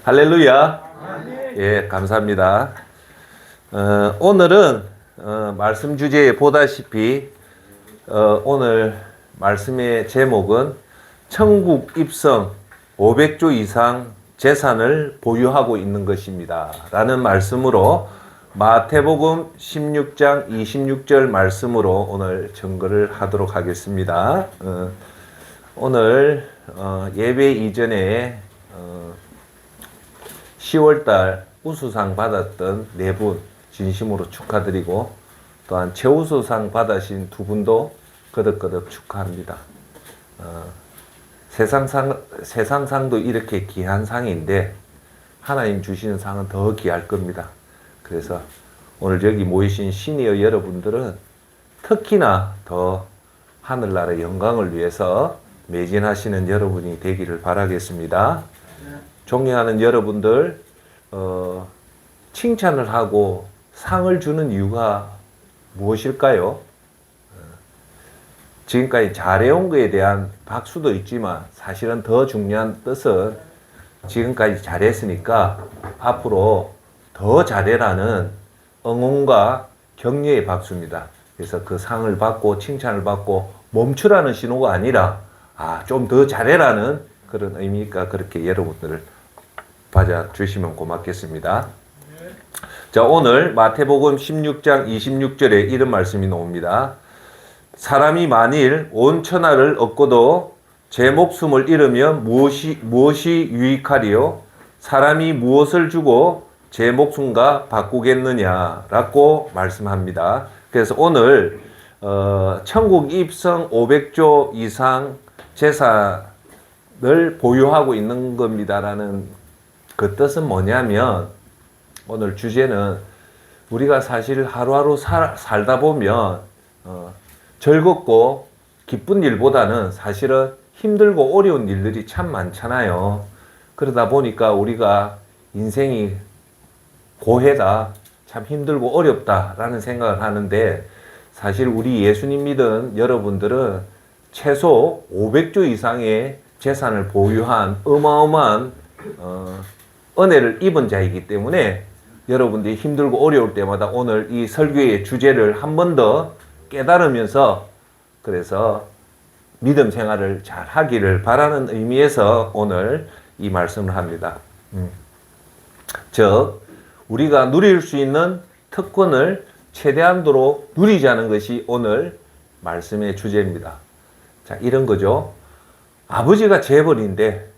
할렐루야. 예, 감사합니다. 오늘은 말씀 주제에 보다시피 오늘 말씀의 제목은 천국 입성 500조 이상 재산을 보유하고 있는 것입니다 라는 말씀으로 마태복음 16장 26절 말씀으로 오늘 증거를 하도록 하겠습니다. 오늘 예배 이전에 10월달 우수상 받았던 4분 진심으로 축하드리고 또한 최우수상 받으신 2분도 거듭거듭 축하합니다. 세상상도 이렇게 귀한 상인데 하나님 주시는 상은 더 귀할 겁니다. 그래서 오늘 여기 모이신 시니어 여러분들은 특히나 더 하늘나라의 영광을 위해서 매진하시는 여러분이 되기를 바라겠습니다. 존경하는 여러분들, 칭찬을 하고 상을 주는 이유가 무엇일까요? 지금까지 잘해온 것에 대한 박수도 있지만 사실은 더 중요한 뜻은 지금까지 잘했으니까 앞으로 더 잘해라는 응원과 격려의 박수입니다. 그래서 그 상을 받고 칭찬을 받고 멈추라는 신호가 아니라 좀 더 잘해라는 그런 의미니까 그렇게 여러분들을 받아주시면 고맙겠습니다. 자, 오늘 마태복음 16장 26절에 이런 말씀이 나옵니다. 사람이 만일 온 천하를 얻고도 제 목숨을 잃으면 무엇이 유익하리요? 사람이 무엇을 주고 제 목숨과 바꾸겠느냐라고 말씀합니다. 그래서 오늘 천국 입성 500조 이상 재산을 보유하고 있는 겁니다라는 그 뜻은 뭐냐면 오늘 주제는 우리가 사실 하루하루 살다 보면 즐겁고 기쁜 일보다는 사실은 힘들고 어려운 일들이 참 많잖아요. 그러다 보니까 우리가 인생이 고해다, 참 힘들고 어렵다라는 생각을 하는데 사실 우리 예수님 믿은 여러분들은 최소 500조 이상의 재산을 보유한 어마어마한 은혜를 입은 자이기 때문에 여러분들이 힘들고 어려울 때마다 오늘 이 설교의 주제를 한 번 더 깨달으면서 그래서 믿음 생활을 잘 하기를 바라는 의미에서 오늘 이 말씀을 합니다. 즉 우리가 누릴 수 있는 특권을 최대한도로 누리자는 것이 오늘 말씀의 주제입니다. 자, 이런 거죠. 아버지가 재벌인데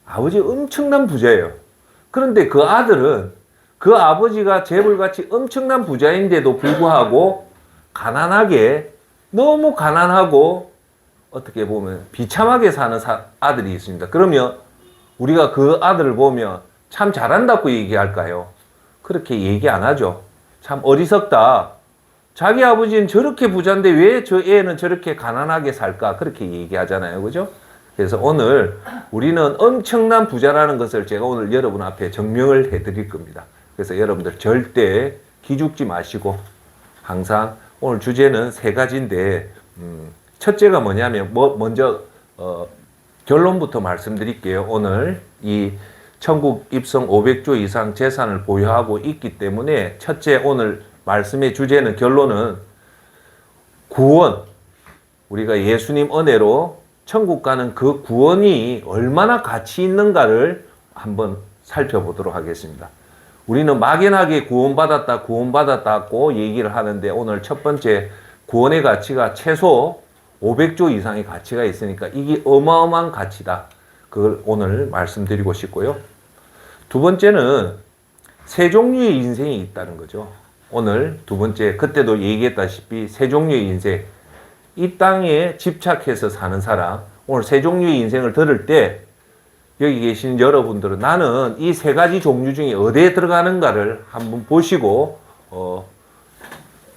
아버지 엄청난 부자예요. 그런데 그 아들은 그 아버지가 재벌같이 엄청난 부자인데도 불구하고 가난하게 너무 가난하고 어떻게 보면 비참하게 사는 아들이 있습니다. 그러면 우리가 그 아들을 보면 참 잘한다고 얘기할까요? 그렇게 얘기 안 하죠. 참 어리석다. 자기 아버지는 저렇게 부자인데 왜 저 애는 저렇게 가난하게 살까? 그렇게 얘기하잖아요. 그죠? 그래서 오늘 우리는 엄청난 부자라는 것을 제가 오늘 여러분 앞에 증명을 해드릴 겁니다. 그래서 여러분들 절대 기죽지 마시고 항상 오늘 주제는 3가지인데 첫째가 뭐냐면 먼저 결론부터 말씀드릴게요. 오늘 이 천국 입성 500조 이상 재산을 보유하고 있기 때문에 첫째 오늘 말씀의 주제는 결론은 구원, 우리가 예수님 은혜로 천국 가는 그 구원이 얼마나 가치 있는가를 한번 살펴보도록 하겠습니다. 우리는 막연하게 구원받았다고 얘기를 하는데 오늘 첫 번째 구원의 가치가 최소 500조 이상의 가치가 있으니까 이게 어마어마한 가치다. 그걸 오늘 말씀드리고 싶고요. 두 번째는 세 종류의 인생이 있다는 거죠. 오늘 두 번째, 그때도 얘기했다시피 세 종류의 인생. 이 땅에 집착해서 사는 사람, 오늘 세 종류의 인생을 들을 때 여기 계신 여러분들은 나는 이 3가지 종류 중에 어디에 들어가는가를 한번 보시고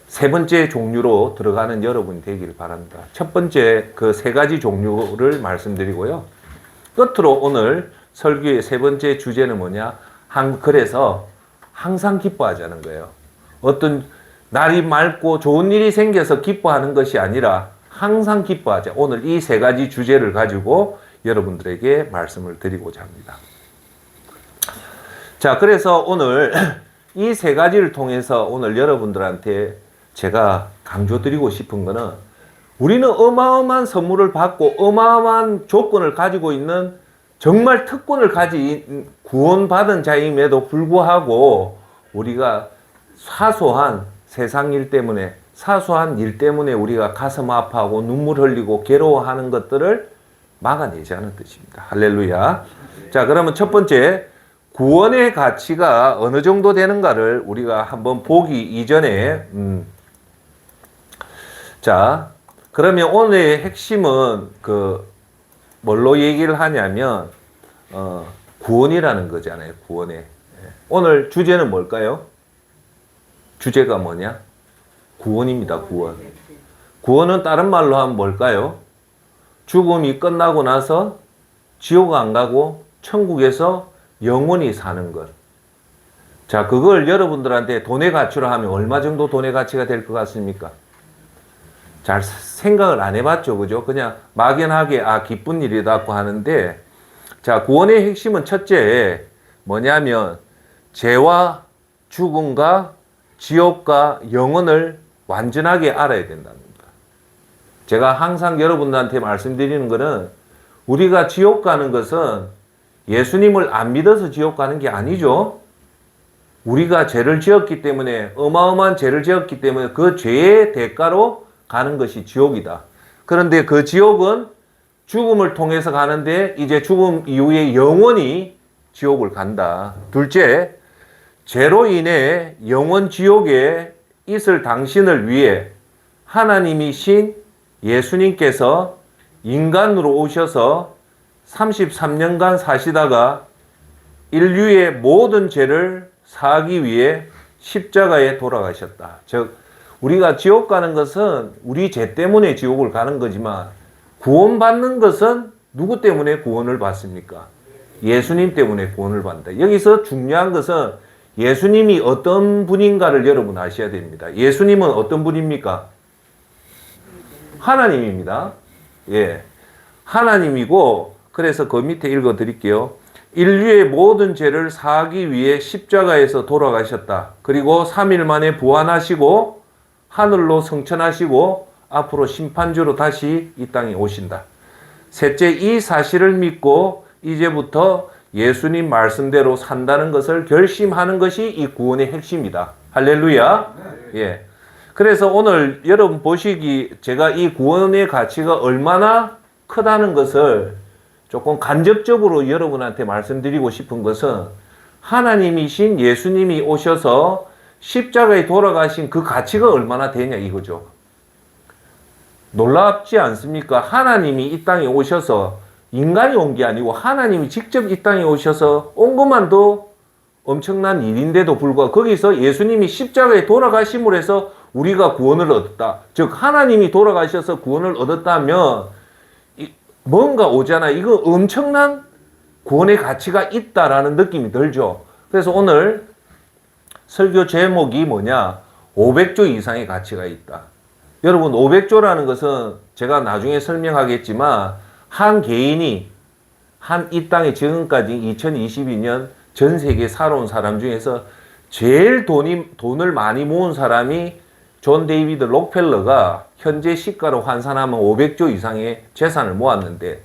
세 번째 종류로 들어가는 여러분이 되기를 바랍니다. 첫 번째 그 3가지 종류를 말씀드리고요. 끝으로 오늘 설교의 세 번째 주제는 뭐냐? 그래서 항상 기뻐하자는 거예요. 어떤 날이 맑고 좋은 일이 생겨서 기뻐하는 것이 아니라 항상 기뻐하자. 오늘 이 3가지 주제를 가지고 여러분들에게 말씀을 드리고자 합니다. 자, 그래서 오늘 이 세 가지를 통해서 오늘 여러분들한테 제가 강조드리고 싶은 거는 우리는 어마어마한 선물을 받고 어마어마한 조건을 가지고 있는 정말 특권을 가진 구원받은 자임에도 불구하고 우리가 사소한 세상 일 때문에 사소한 일 때문에 우리가 가슴 아파하고 눈물 흘리고 괴로워하는 것들을 막아내자는 뜻입니다. 할렐루야. 자, 그러면 첫 번째 구원의 가치가 어느 정도 되는가를 우리가 한번 보기 이전에 자, 그러면 오늘의 핵심은 뭘로 얘기를 하냐면 구원이라는 거잖아요. 구원에. 오늘 주제는 뭘까요? 주제가 뭐냐? 구원입니다. 구원. 구원은 다른 말로 하면 뭘까요? 죽음이 끝나고 나서 지옥 안 가고 천국에서 영원히 사는 것. 자, 그걸 여러분들한테 돈의 가치로 하면 얼마 정도 돈의 가치가 될 것 같습니까? 잘 생각을 안 해봤죠. 그죠? 그냥 막연하게 기쁜 일이라고 하는데, 자, 구원의 핵심은 첫째 뭐냐면 죄와 죽음과 지옥과 영혼을 완전하게 알아야 된다는 겁니다. 제가 항상 여러분들한테 말씀드리는 것은 우리가 지옥 가는 것은 예수님을 안 믿어서 지옥 가는 게 아니죠. 우리가 죄를 지었기 때문에 어마어마한 죄를 지었기 때문에 그 죄의 대가로 가는 것이 지옥이다. 그런데 그 지옥은 죽음을 통해서 가는데 이제 죽음 이후에 영원히 지옥을 간다. 둘째, 죄로 인해 영원 지옥에 있을 당신을 위해 하나님이신 예수님께서 인간으로 오셔서 33년간 사시다가 인류의 모든 죄를 사하기 위해 십자가에 돌아가셨다. 즉 우리가 지옥 가는 것은 우리 죄 때문에 지옥을 가는 거지만 구원받는 것은 누구 때문에 구원을 받습니까? 예수님 때문에 구원을 받는다. 여기서 중요한 것은 예수님이 어떤 분인가를 여러분 아셔야 됩니다. 예수님은 어떤 분입니까? 하나님입니다. 예. 하나님이고, 그래서 그 밑에 읽어 드릴게요. 인류의 모든 죄를 사하기 위해 십자가에서 돌아가셨다. 그리고 3일 만에 부활하시고 하늘로 승천하시고 앞으로 심판주로 다시 이 땅에 오신다. 셋째, 이 사실을 믿고 이제부터 예수님 말씀대로 산다는 것을 결심하는 것이 이 구원의 핵심이다. 할렐루야. 예. 그래서 오늘 여러분 보시기 제가 이 구원의 가치가 얼마나 크다는 것을 조금 간접적으로 여러분한테 말씀드리고 싶은 것은 하나님이신 예수님이 오셔서 십자가에 돌아가신 그 가치가 얼마나 되냐 이거죠. 놀랍지 않습니까? 하나님이 이 땅에 오셔서 인간이 온 게 아니고 하나님이 직접 이 땅에 오셔서 온 것만도 엄청난 일인데도 불구하고 거기서 예수님이 십자가에 돌아가심으로 해서 우리가 구원을 얻었다. 즉 하나님이 돌아가셔서 구원을 얻었다면 뭔가 오잖아. 이거 엄청난 구원의 가치가 있다라는 느낌이 들죠. 그래서 오늘 설교 제목이 뭐냐? 500조 이상의 가치가 있다. 여러분 500조라는 것은 제가 나중에 설명하겠지만 한 개인이 이 땅에 지금까지 2022년 전 세계에 살아온 사람 중에서 제일 돈을 많이 모은 사람이 존 데이비드 록펠러가 현재 시가로 환산하면 500조 이상의 재산을 모았는데,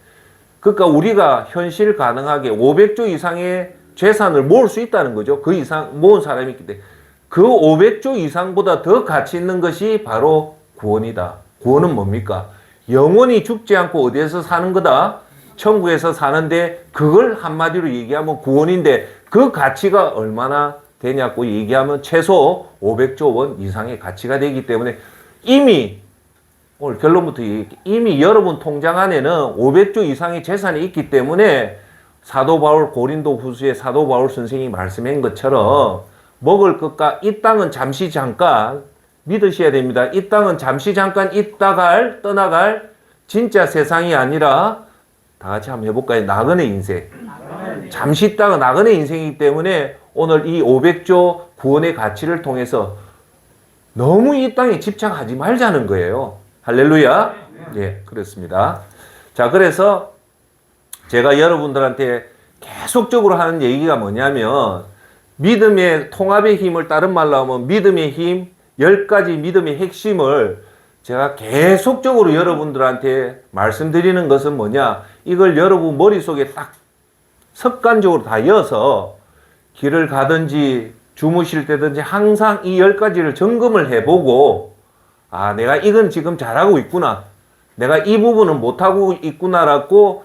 그러니까 우리가 현실 가능하게 500조 이상의 재산을 모을 수 있다는 거죠. 그 이상 모은 사람이 있기 때문에 그 500조 이상보다 더 가치 있는 것이 바로 구원이다. 구원은 뭡니까? 영원히 죽지 않고 어디에서 사는 거다? 천국에서 사는데 그걸 한마디로 얘기하면 구원인데 그 가치가 얼마나 되냐고 얘기하면 최소 500조 원 이상의 가치가 되기 때문에 이미 오늘 결론부터 얘기할게요. 이미 여러분 통장 안에는 500조 이상의 재산이 있기 때문에 사도 바울 고린도 후서에 사도 바울 선생님이 말씀한 것처럼 먹을 것과 이 땅은 잠시 잠깐 믿으셔야 됩니다. 이 땅은 잠시 잠깐 떠나갈 진짜 세상이 아니라 다 같이 한번 해볼까요? 나그네 인생. 잠시 있다가 나그네 인생이기 때문에 오늘 이 500조 구원의 가치를 통해서 너무 이 땅에 집착하지 말자는 거예요. 할렐루야. 예, 그렇습니다. 자, 그래서 제가 여러분들한테 계속적으로 하는 얘기가 뭐냐면 믿음의 통합의 힘을 다른 말로 하면 믿음의 힘, 10가지 믿음의 핵심을 제가 계속적으로 여러분들한테 말씀드리는 것은 뭐냐? 이걸 여러분 머릿속에 딱 습관적으로 다 이어서 길을 가든지 주무실 때든지 항상 이 10가지를 점검을 해보고, 아, 내가 이건 지금 잘하고 있구나. 내가 이 부분은 못하고 있구나라고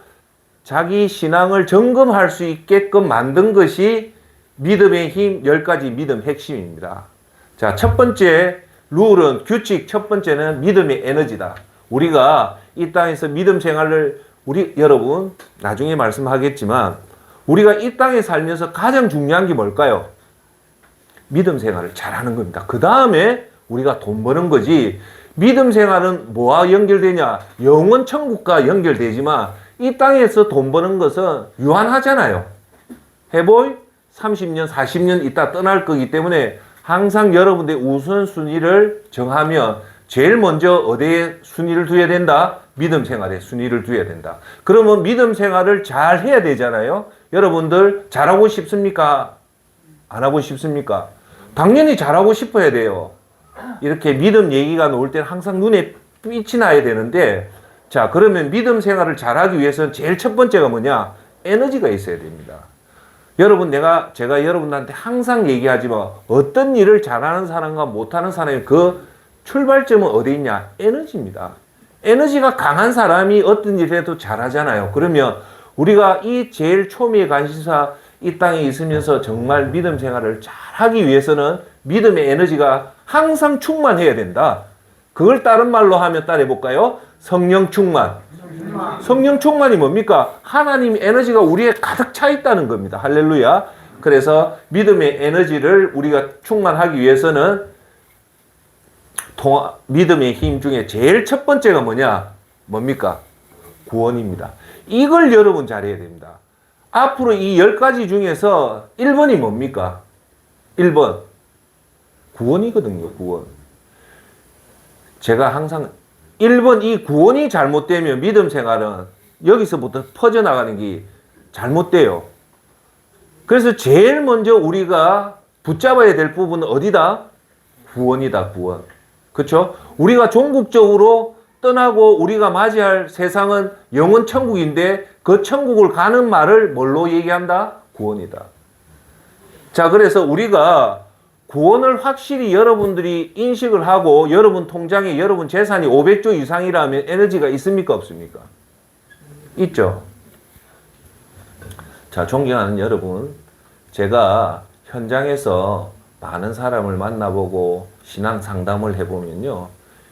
자기 신앙을 점검할 수 있게끔 만든 것이 믿음의 힘 10가지 믿음 핵심입니다. 자, 첫 번째 룰은, 규칙 첫 번째는 믿음의 에너지다. 우리가 이 땅에서 믿음 생활을, 여러분 나중에 말씀하겠지만 우리가 이 땅에 살면서 가장 중요한 게 뭘까요? 믿음 생활을 잘하는 겁니다. 그 다음에 우리가 돈 버는 거지. 믿음 생활은 뭐와 연결되냐? 영원 천국과 연결되지만 이 땅에서 돈 버는 것은 유한하잖아요. 해보이 30년, 40년 있다 떠날 거기 때문에 항상 여러분들의 우선순위를 정하면 제일 먼저 어디에 순위를 두어야 된다? 믿음 생활에 순위를 두어야 된다. 그러면 믿음 생활을 잘 해야 되잖아요. 여러분들 잘하고 싶습니까? 안 하고 싶습니까? 당연히 잘하고 싶어야 돼요. 이렇게 믿음 얘기가 나올 때는 항상 눈에 빛이 나야 되는데, 자, 그러면 믿음 생활을 잘하기 위해서는 제일 첫 번째가 뭐냐? 에너지가 있어야 됩니다. 여러분, 제가 여러분한테 항상 얘기하지만 어떤 일을 잘하는 사람과 못하는 사람의 그 출발점은 어디 있냐? 에너지입니다. 에너지가 강한 사람이 어떤 일을 해도 잘하잖아요. 그러면 우리가 이 제일 초미의 관심사 이 땅에 있으면서 정말 믿음 생활을 잘하기 위해서는 믿음의 에너지가 항상 충만해야 된다. 그걸 다른 말로 하면 따라해볼까요? 성령 충만. 성령 충만이 뭡니까? 하나님의 에너지가 우리에 가득 차 있다는 겁니다. 할렐루야. 그래서 믿음의 에너지를 우리가 충만하기 위해서는 믿음의 힘 중에 제일 첫 번째가 뭐냐? 뭡니까? 구원입니다. 이걸 여러분 잘해야 됩니다. 앞으로 이 10가지 중에서 1번이 뭡니까? 1번. 구원이거든요, 구원. 제가 항상 1번 이 구원이 잘못되면 믿음 생활은 여기서부터 퍼져나가는 게 잘못돼요. 그래서 제일 먼저 우리가 붙잡아야 될 부분은 어디다? 구원이다, 구원. 그렇죠? 우리가 종국적으로 떠나고 우리가 맞이할 세상은 영원 천국인데 그 천국을 가는 말을 뭘로 얘기한다? 구원이다. 자, 그래서 우리가 구원을 확실히 여러분들이 인식을 하고 여러분 통장에 여러분 재산이 500조 이상이라면 에너지가 있습니까? 없습니까? 있죠. 자, 존경하는 여러분, 제가 현장에서 많은 사람을 만나보고 신앙 상담을 해보면요,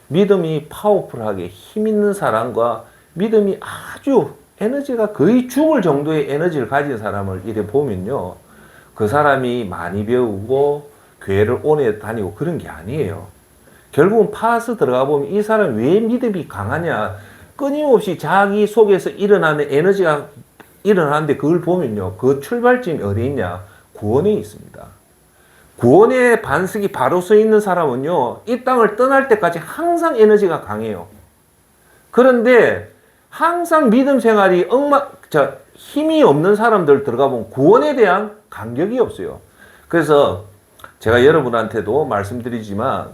믿음이 파워풀하게 힘 있는 사람과 믿음이 아주 에너지가 거의 죽을 정도의 에너지를 가진 사람을 이래 보면요, 그 사람이 많이 배우고 교회를 오래 다니고 그런 게 아니에요. 결국은 파서 들어가 보면 이 사람 왜 믿음이 강하냐, 끊임없이 자기 속에서 일어나는 에너지가 일어나는데 그걸 보면요, 그 출발점이 어디 있냐? 구원에 있습니다. 구원의 반석이 바로 서 있는 사람은요, 이 땅을 떠날 때까지 항상 에너지가 강해요. 그런데 항상 믿음 생활이 힘이 없는 사람들 들어가 보면 구원에 대한 감격이 없어요. 그래서 제가 여러분한테도 말씀드리지만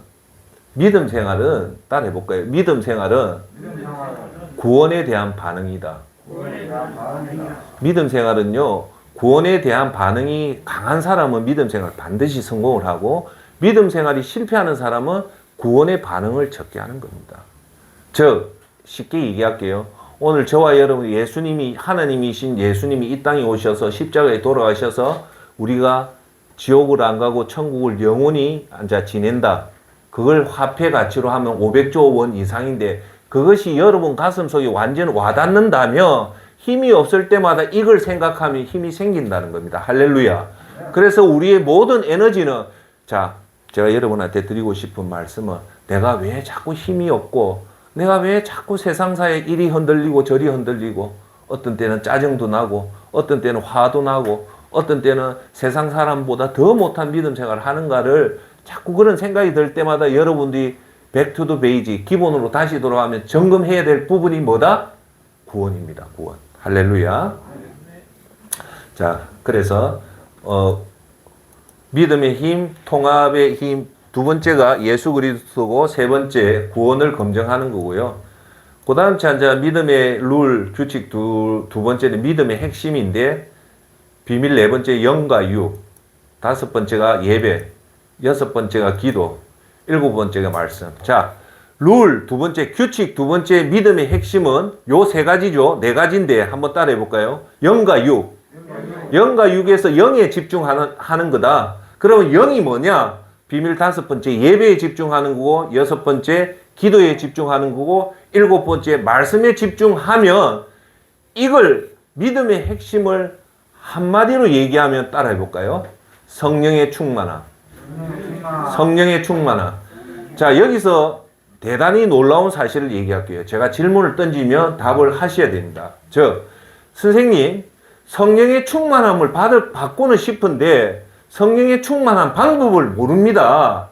믿음 생활은 따라해볼까요? 믿음 생활은 구원에 대한 반응이다. 믿음 생활은요, 구원에 대한 반응이 강한 사람은 믿음 생활 반드시 성공을 하고, 믿음 생활이 실패하는 사람은 구원의 반응을 적게 하는 겁니다. 즉, 쉽게 얘기할게요. 오늘 저와 여러분, 예수님이, 하나님이신 예수님이 이 땅에 오셔서 십자가에 돌아가셔서 우리가 지옥을 안 가고 천국을 영원히 앉아 지낸다. 그걸 화폐 가치로 하면 500조 원 이상인데, 그것이 여러분 가슴속에 완전 와닿는다면 힘이 없을 때마다 이걸 생각하면 힘이 생긴다는 겁니다. 할렐루야. 그래서 우리의 모든 에너지는, 자, 제가 여러분한테 드리고 싶은 말씀은, 내가 왜 자꾸 힘이 없고, 내가 왜 자꾸 세상사에 이리 흔들리고 저리 흔들리고, 어떤 때는 짜증도 나고, 어떤 때는 화도 나고, 어떤 때는 세상 사람보다 더 못한 믿음 생활을 하는가를 자꾸 그런 생각이 들 때마다 여러분들이 back to the basic, 기본으로 다시 돌아가면 점검해야 될 부분이 뭐다? 구원입니다. 구원. 할렐루야. 자, 그래서 믿음의 힘, 통합의 힘, 두 번째가 예수 그리스도고 세 번째 구원을 검증하는 거고요. 그 다음 이제 믿음의 룰, 규칙 두 번째는 믿음의 핵심인데 비밀 네 번째 영과 육, 다섯 번째가 예배, 여섯 번째가 기도, 일곱 번째가 말씀. 자, 룰 두 번째, 규칙 두 번째, 믿음의 핵심은 요 세 가지죠. 네 가지인데 한번 따라해 볼까요? 영과 육. 영과 육에서 영에 집중하는 거다. 그러면 영이 뭐냐? 비밀 다섯 번째 예배에 집중하는 거고, 여섯 번째 기도에 집중하는 거고, 일곱 번째 말씀에 집중하면 이걸 믿음의 핵심을 한마디로 얘기하면 따라해 볼까요? 성령의 충만함. 성령의 충만함. 자, 여기서 대단히 놀라운 사실을 얘기할게요. 제가 질문을 던지면 답을 하셔야 됩니다. 즉, 선생님, 성령의 충만함을 받고는 싶은데 성령의 충만한 방법을 모릅니다.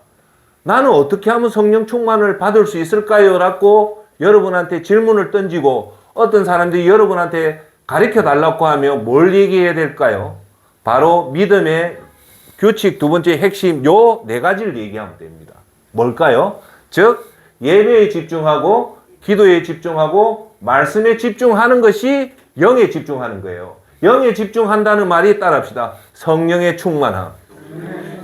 나는 어떻게 하면 성령 충만을 받을 수 있을까요? 라고 여러분한테 질문을 던지고 어떤 사람들이 여러분한테 가르쳐 달라고 하면 뭘 얘기해야 될까요? 바로 믿음의 규칙 두 번째 핵심 요 네 가지를 얘기하면 됩니다. 뭘까요? 즉 예배에 집중하고 기도에 집중하고 말씀에 집중하는 것이 영에 집중하는 거예요. 영에 집중한다는 말이 따라합시다. 성령의 충만함.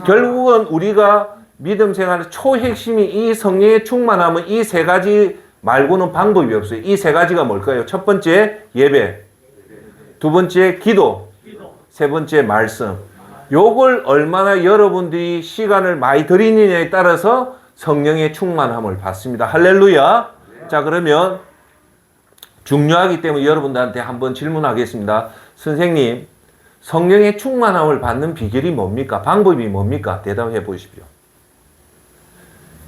결국은 우리가 믿음 생활의 초핵심이 이 성령의 충만함은 이 세 가지 말고는 방법이 없어요. 이 세 가지가 뭘까요? 첫 번째 예배, 두 번째 기도, 세 번째 말씀. 요걸 얼마나 여러분들이 시간을 많이 들이느냐에 따라서 성령의 충만함을 받습니다. 할렐루야. 자, 그러면 중요하기 때문에 여러분들한테 한번 질문하겠습니다. 선생님, 성령의 충만함을 받는 비결이 뭡니까? 방법이 뭡니까? 대답해 보십시오.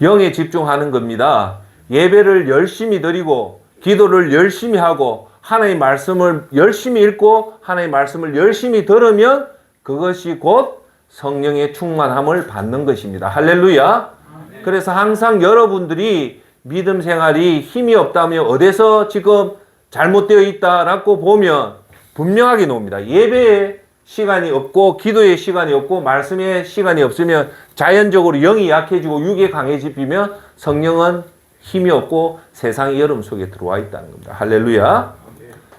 영에 집중하는 겁니다. 예배를 열심히 드리고 기도를 열심히 하고 하나님의 말씀을 열심히 읽고 하나님의 말씀을 열심히 들으면 그것이 곧 성령의 충만함을 받는 것입니다. 할렐루야. 그래서 항상 여러분들이 믿음 생활이 힘이 없다면 어디서 지금 잘못되어 있다라고 보면 분명하게 나옵니다. 예배에 시간이 없고 기도에 시간이 없고 말씀에 시간이 없으면 자연적으로 영이 약해지고 육이 강해지면 성령은 힘이 없고 세상의 여름 속에 들어와 있다는 겁니다. 할렐루야.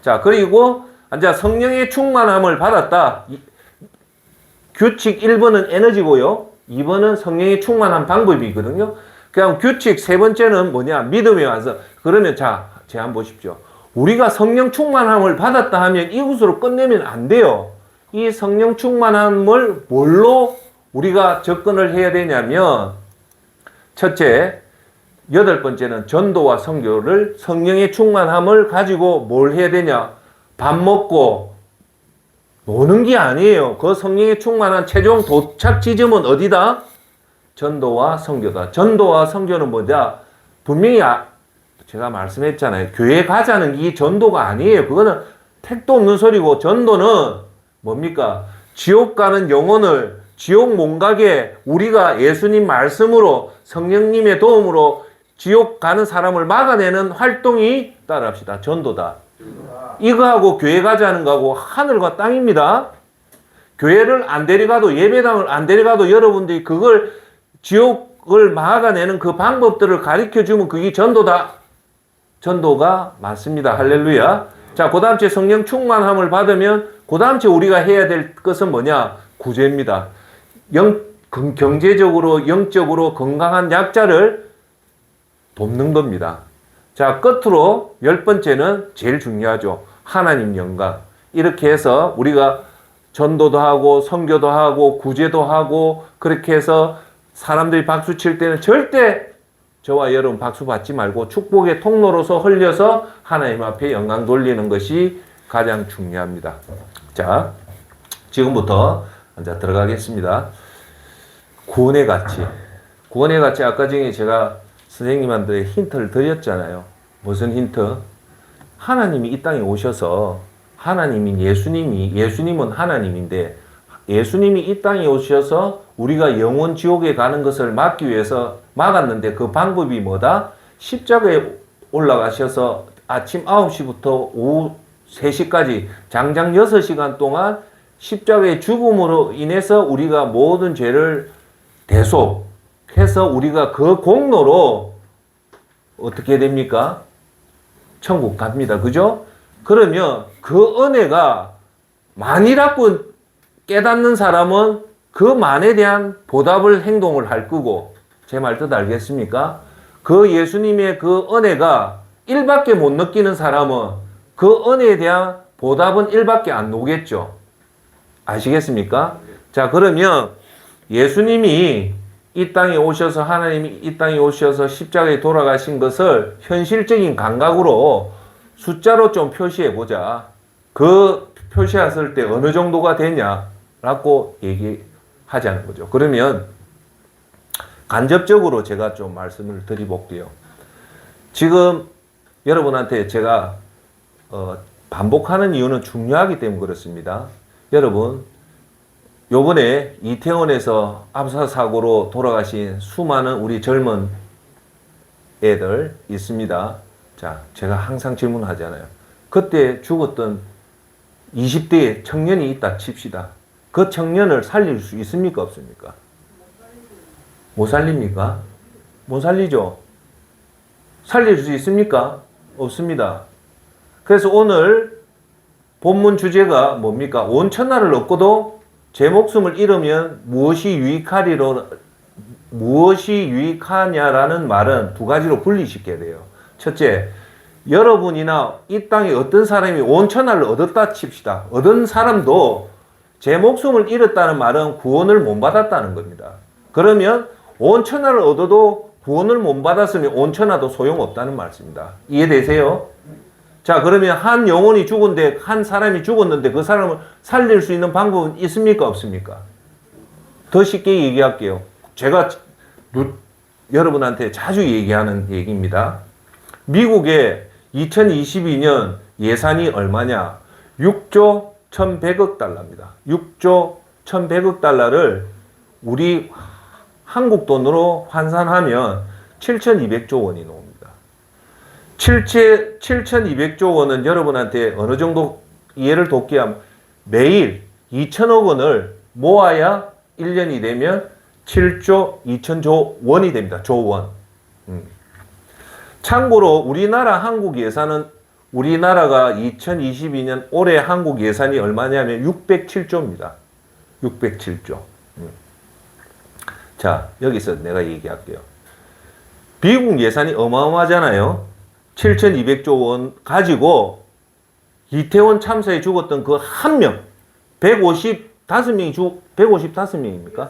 자, 그리고 이제 성령의 충만함을 받았다. 규칙 1번은 에너지고요. 2번은 성령의 충만한 방법이거든요. 그냥 규칙 세 번째는 뭐냐? 믿음에 와서. 그러면 자, 제안 보십시오. 우리가 성령 충만함을 받았다 하면 이것으로 끝내면 안 돼요. 이 성령 충만함을 뭘로 우리가 접근을 해야 되냐면 첫째, 여덟 번째는 전도와 선교를 성령의 충만함을 가지고 뭘 해야 되냐? 밥 먹고 노는 게 아니에요. 그 성령의 충만한 최종 도착 지점은 어디다? 전도와 선교다. 전도와 선교는 뭐냐? 분명히 제가 말씀했잖아요. 교회 가자는 이 전도가 아니에요. 그거는 택도 없는 소리고 전도는 뭡니까? 지옥 가는 영혼을 지옥 못 가게 우리가 예수님 말씀으로 성령님의 도움으로 지옥 가는 사람을 막아내는 활동이 따라합시다. 전도다. 이거하고 교회 가자는 거하고 하늘과 땅입니다. 교회를 안 데려가도 예배당을 안 데려가도 여러분들이 그걸 지옥을 막아내는 그 방법들을 가르쳐주면 그게 전도다. 전도가 맞습니다. 할렐루야. 자, 그 다음 주에 성령 충만함을 받으면 그 다음 주에 우리가 해야 될 것은 뭐냐? 구제입니다. 경제적으로 영적으로 건강한 약자를 돕는 겁니다. 자, 끝으로 열 번째는 제일 중요하죠. 하나님 영광. 이렇게 해서 우리가 전도도 하고 선교도 하고 구제도 하고 그렇게 해서 사람들이 박수 칠 때는 절대 저와 여러분 박수 받지 말고 축복의 통로로서 흘려서 하나님 앞에 영광 돌리는 것이 가장 중요합니다. 자, 지금부터 이제 들어가겠습니다. 구원의 가치. 구원의 가치 아까 전에 제가 선생님한테 힌트를 드렸잖아요. 무슨 힌트? 하나님이 이 땅에 오셔서 예수님은 하나님인데 예수님이 이 땅에 오셔서 우리가 영원 지옥에 가는 것을 막기 위해서 막았는데 그 방법이 뭐다? 십자가에 올라가셔서 아침 9시부터 오후 3시까지 장장 6시간 동안 십자가의 죽음으로 인해서 우리가 모든 죄를 대속해서 우리가 그 공로로 어떻게 됩니까? 천국 갑니다. 그죠? 그러면 그 은혜가 만이라고 깨닫는 사람은 그 만에 대한 보답을 행동을 할 거고, 제 말 뜻 알겠습니까? 그 예수님의 그 은혜가 1밖에 못 느끼는 사람은 그 은혜에 대한 보답은 1밖에 안 오겠죠. 아시겠습니까? 자, 그러면 예수님이 이 땅에 오셔서, 하나님이 이 땅에 오셔서 십자가에 돌아가신 것을 현실적인 감각으로 숫자로 좀 표시해 보자. 그 표시했을 때 어느 정도가 되냐라고 얘기하자는 거죠. 그러면 간접적으로 제가 좀 말씀을 드려볼게요. 지금 여러분한테 제가 반복하는 이유는 중요하기 때문에 그렇습니다. 여러분, 요번에 이태원에서 압사 사고로 돌아가신 수많은 우리 젊은 애들 있습니다. 자, 제가 항상 질문하잖아요. 그때 죽었던 20대의 청년이 있다 칩시다. 그 청년을 살릴 수 있습니까? 없습니까? 못 살립니까? 못 살리죠? 살릴 수 있습니까? 없습니다. 그래서 오늘 본문 주제가 뭡니까? 온천하를 얻고도 제 목숨을 잃으면 무엇이 유익하냐라는 말은 두 가지로 분리시켜야 돼요. 첫째, 여러분이나 이 땅에 어떤 사람이 온천하를 얻었다 칩시다. 얻은 사람도 제 목숨을 잃었다는 말은 구원을 못 받았다는 겁니다. 그러면 온천하를 얻어도 구원을 못 받았으면 온천하도 소용없다는 말씀입니다. 이해되세요? 자, 그러면 한 영혼이 죽었는데, 한 사람이 죽었는데 그 사람을 살릴 수 있는 방법은 있습니까? 없습니까? 더 쉽게 얘기할게요. 제가 여러분한테 자주 얘기하는 얘기입니다. 미국의 2022년 예산이 얼마냐? 6조 1100억 달러입니다. 6조 1100억 달러를 우리 한국 돈으로 환산하면 7200조 원이 나옵니다. 7200조 원은 여러분한테 어느 정도 이해를 돕게 하면 매일 2000억 원을 모아야 1년이 되면 7조 2000조 원이 됩니다. 조원. 참고로 우리나라 한국 예산은 우리나라가 2022년 올해 한국 예산이 얼마냐면 607조입니다. 607조. 자, 여기서 내가 얘기할게요. 미국 예산이 어마어마하잖아요. 7200조 원 가지고 이태원 참사에 죽었던 그 한 명, 155명이 155명입니까?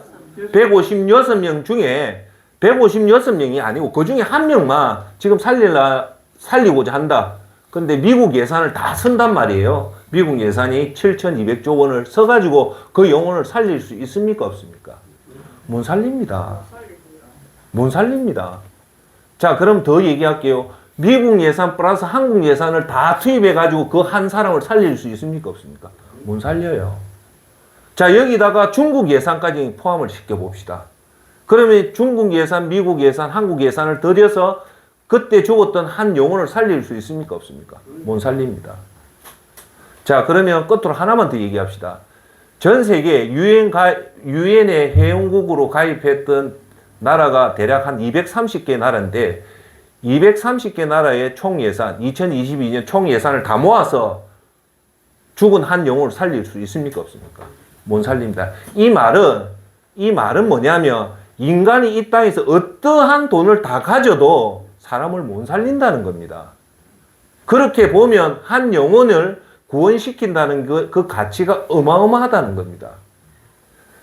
156명 중에 156명이 아니고 그 중에 한 명만 지금 살리고자 한다. 근데 미국 예산을 다 쓴단 말이에요. 미국 예산이 7200조 원을 써가지고 그 영혼을 살릴 수 있습니까? 없습니까? 못 살립니다. 못 살립니다. 자, 그럼 더 얘기할게요. 미국 예산 플러스 한국 예산을 다 투입해가지고 그 한 사람을 살릴 수 있습니까? 없습니까? 못 살려요. 자, 여기다가 중국 예산까지 포함을 시켜봅시다. 그러면 중국 예산, 미국 예산, 한국 예산을 들여서 그때 죽었던 한 영혼을 살릴 수 있습니까? 없습니까? 못 살립니다. 자, 그러면 끝으로 하나만 더 얘기합시다. 전 세계 유엔의 회원국으로 가입했던 나라가 대략 한 230개 나라인데 230개 나라의 총 예산, 2022년 총 예산을 다 모아서 죽은 한 영혼을 살릴 수 있습니까? 없습니까? 못 살립니다. 이 말은 뭐냐면 인간이 이 땅에서 어떠한 돈을 다 가져도 사람을 못 살린다는 겁니다. 그렇게 보면 한 영혼을 구원시킨다는 그 가치가 어마어마하다는 겁니다.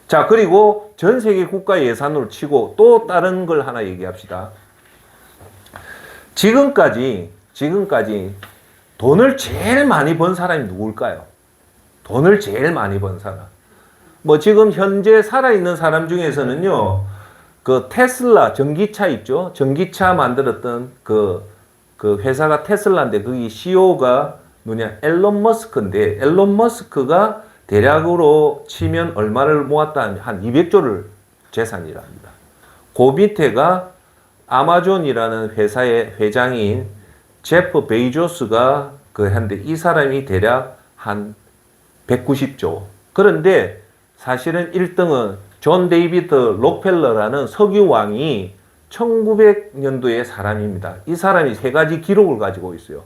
자, 그리고 전 세계 국가 예산으로 치고 또 다른 걸 하나 얘기합시다. 지금까지 돈을 제일 많이 번 사람이 누굴까요? 돈을 제일 많이 번 사람. 뭐 지금 현재 살아있는 사람 중에서는요, 그 테슬라 전기차 있죠? 전기차 만들었던 그 회사가 테슬라인데 거기 CEO가 누구냐? 앨런 머스크인데 앨런 머스크가 대략으로 치면 얼마를 모았다 하면 한 200조를 재산이랍니다. 그 밑에가 아마존이라는 회사의 회장인 제프 베이조스가 그 한데 이 사람이 대략 한 190조. 그런데 사실은 1등은 존 데이비드 록펠러라는 석유왕이 1900년도의 사람입니다. 이 사람이 세 가지 기록을 가지고 있어요.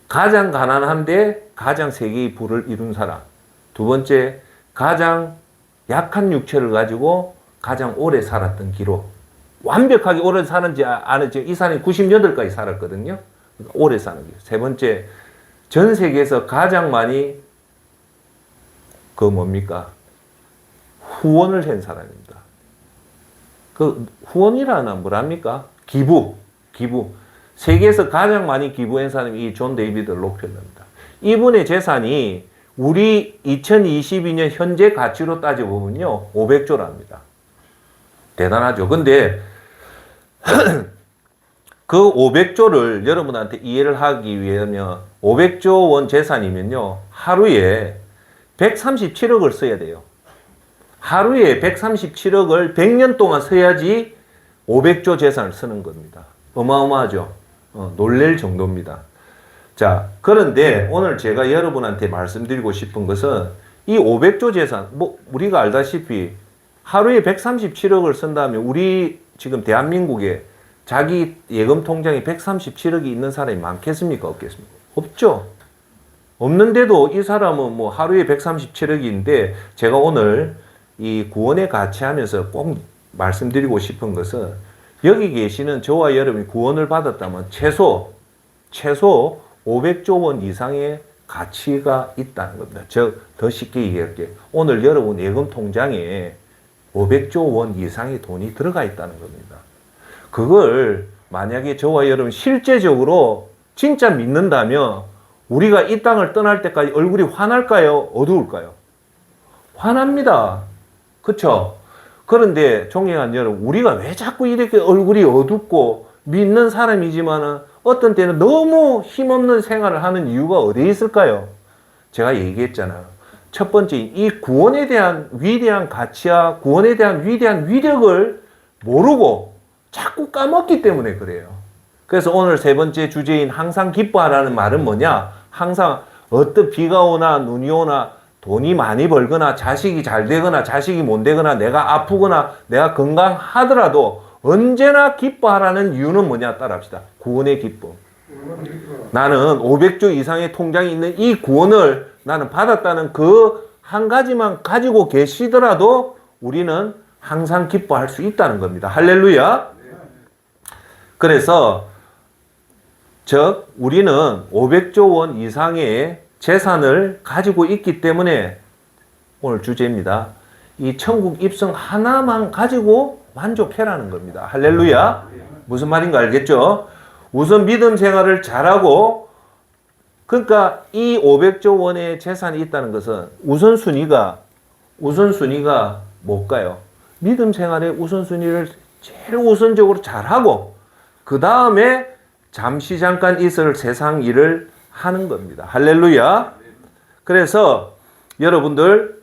가장 가난한데 가장 세계의 부를 이룬 사람. 두 번째, 가장 약한 육체를 가지고 가장 오래 살았던 기록. 완벽하게 오래 사는지 아는지 이 사람이 98까지 살았거든요. 그러니까 오래 사는 게. 세 번째, 전 세계에서 가장 많이 후원을 한 사람입니다. 그 후원이라는 뭐랍니까? 기부. 세계에서 가장 많이 기부한 사람이 이 존 데이비드 록펠러입니다. 이분의 재산이 우리 2022년 현재 가치로 따져보면요, 500조랍니다. 대단하죠. 근데 그 500조를 여러분한테 이해를 하기 위하면 500조 원 재산이면요, 하루에 137억을 써야 돼요. 하루에 137억을 100년 동안 써야지 500조 재산을 쓰는 겁니다. 어마어마하죠. 놀랄 정도입니다. 자, 그런데 오늘 제가 여러분한테 말씀드리고 싶은 것은 이 500조 재산, 우리가 알다시피 하루에 137억을 쓴다면 우리 지금 대한민국에 자기 예금 통장에 137억이 있는 사람이 많겠습니까? 없겠습니까? 없죠. 없는데도 이 사람은 하루에 137억인데 제가 오늘 이 구원의 가치 하면서 꼭 말씀드리고 싶은 것은 여기 계시는 저와 여러분이 구원을 받았다면 최소 500조 원 이상의 가치가 있다는 겁니다. 더 쉽게 얘기할게요. 오늘 여러분 예금 통장에 500조 원 이상의 돈이 들어가 있다는 겁니다. 그걸 만약에 저와 여러분 실제적으로 진짜 믿는다면 우리가 이 땅을 떠날 때까지 얼굴이 환할까요? 어두울까요? 환합니다. 그쵸? 그런데 존경하는 여러분, 우리가 왜 자꾸 이렇게 얼굴이 어둡고 믿는 사람이지만은 어떤 때는 너무 힘없는 생활을 하는 이유가 어디에 있을까요? 제가 얘기했잖아요. 첫 번째, 이 구원에 대한 위대한 가치와 구원에 대한 위대한 위력을 모르고 자꾸 까먹기 때문에 그래요. 그래서 오늘 세 번째 주제인 항상 기뻐하라는 말은 뭐냐? 항상 어떤 비가 오나 눈이 오나 돈이 많이 벌거나 자식이 잘 되거나 자식이 못 되거나 내가 아프거나 내가 건강하더라도 언제나 기뻐하라는 이유는 뭐냐? 따라합시다. 구원의 기쁨. 나는 500조 이상의 통장이 있는 이 구원을 나는 받았다는 그 한 가지만 가지고 계시더라도 우리는 항상 기뻐할 수 있다는 겁니다. 할렐루야. 그래서 즉 우리는 500조 원 이상의 재산을 가지고 있기 때문에 오늘 주제입니다. 이 천국 입성 하나만 가지고 만족해라는 겁니다. 할렐루야. 무슨 말인가 알겠죠? 우선 믿음 생활을 잘하고, 그러니까 이 500조 원의 재산이 있다는 것은 우선순위가 뭘까요? 믿음 생활의 우선순위를 제일 우선적으로 잘하고 그 다음에 잠깐 있을 세상 일을 하는 겁니다. 할렐루야. 그래서 여러분들,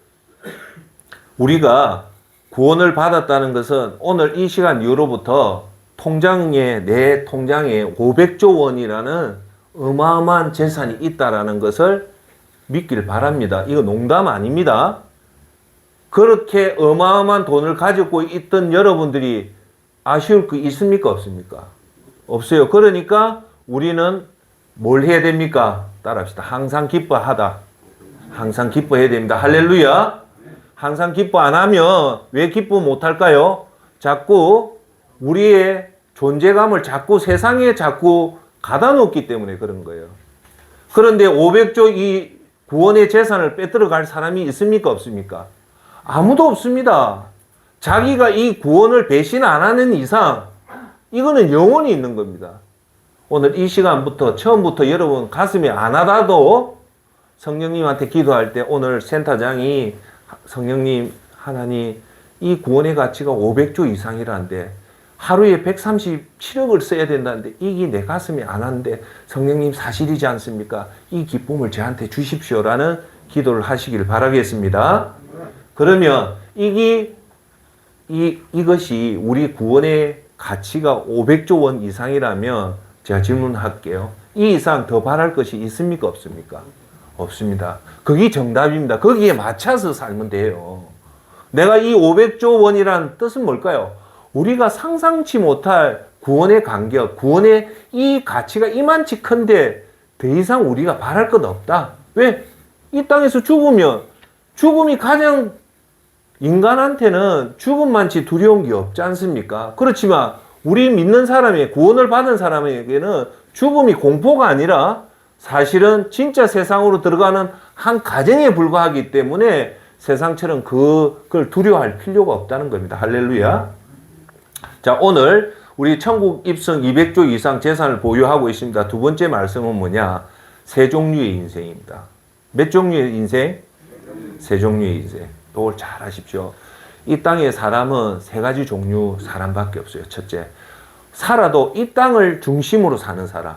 우리가 구원을 받았다는 것은 오늘 이 시간 이후로부터 내 통장에 500조 원이라는 어마어마한 재산이 있다라는 것을 믿길 바랍니다. 이거 농담 아닙니다. 그렇게 어마어마한 돈을 가지고 있던 여러분들이 아쉬울 거 있습니까? 없습니까? 없어요. 그러니까 우리는 뭘 해야 됩니까? 따라합시다. 항상 기뻐하다. 항상 기뻐해야 됩니다. 할렐루야. 항상 기뻐 안 하면 왜 기뻐 못 할까요? 자꾸 우리의 존재감을 세상에 가다 놓기 때문에 그런 거예요. 그런데 500조 이 구원의 재산을 빼들어 갈 사람이 있습니까? 없습니까? 아무도 없습니다. 자기가 이 구원을 배신 안 하는 이상 이거는 영원히 있는 겁니다. 오늘 이 시간부터 처음부터 여러분 가슴에 안 와닿아도 성령님한테 기도할 때 오늘 센터장이 성령님, 하나님, 이 구원의 가치가 500조 이상이라는데 하루에 137억을 써야 된다는데 이게 내 가슴에 안 왔는데 성령님 사실이지 않습니까? 이 기쁨을 저한테 주십시오라는 기도를 하시길 바라겠습니다. 그러면 이것이 우리 구원의 가치가 500조 원 이상이라면 제가 질문할게요. 이 이상 더 바랄 것이 있습니까? 없습니까? 없습니다. 그게 정답입니다. 거기에 맞춰서 살면 돼요. 내가 이 500조 원이라는 뜻은 뭘까요? 우리가 상상치 못할 구원의 간격, 구원의 이 가치가 이만치 큰데 더 이상 우리가 바랄 것 없다. 왜? 이 땅에서 죽으면 죽음이 가장 인간한테는 죽음만치 두려운 게 없지 않습니까? 그렇지만 우리 믿는 사람이 구원을 받은 사람에게는 죽음이 공포가 아니라 사실은 진짜 세상으로 들어가는 한 가정에 불과하기 때문에 세상처럼 그걸 두려워할 필요가 없다는 겁니다. 할렐루야. 자, 오늘 우리 천국 입성 200조 이상 재산을 보유하고 있습니다. 두 번째 말씀은 뭐냐? 세 종류의 인생입니다. 몇 종류의 인생? 세 종류의 인생. 이걸 잘 하십시오. 이 땅의 사람은 세 가지 종류 사람밖에 없어요. 첫째, 살아도 이 땅을 중심으로 사는 사람.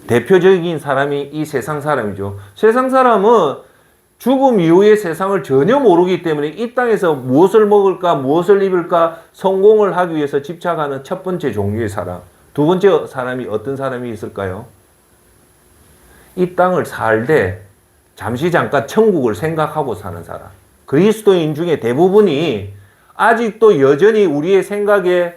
대표적인 사람이 이 세상 사람이죠. 세상 사람은 죽음 이후의 세상을 전혀 모르기 때문에 이 땅에서 무엇을 먹을까, 무엇을 입을까, 성공을 하기 위해서 집착하는 첫 번째 종류의 사람. 두 번째 사람이 어떤 사람이 있을까요? 이 땅을 살되 잠시 잠깐 천국을 생각하고 사는 사람. 그리스도인 중에 대부분이 아직도 여전히 우리의 생각에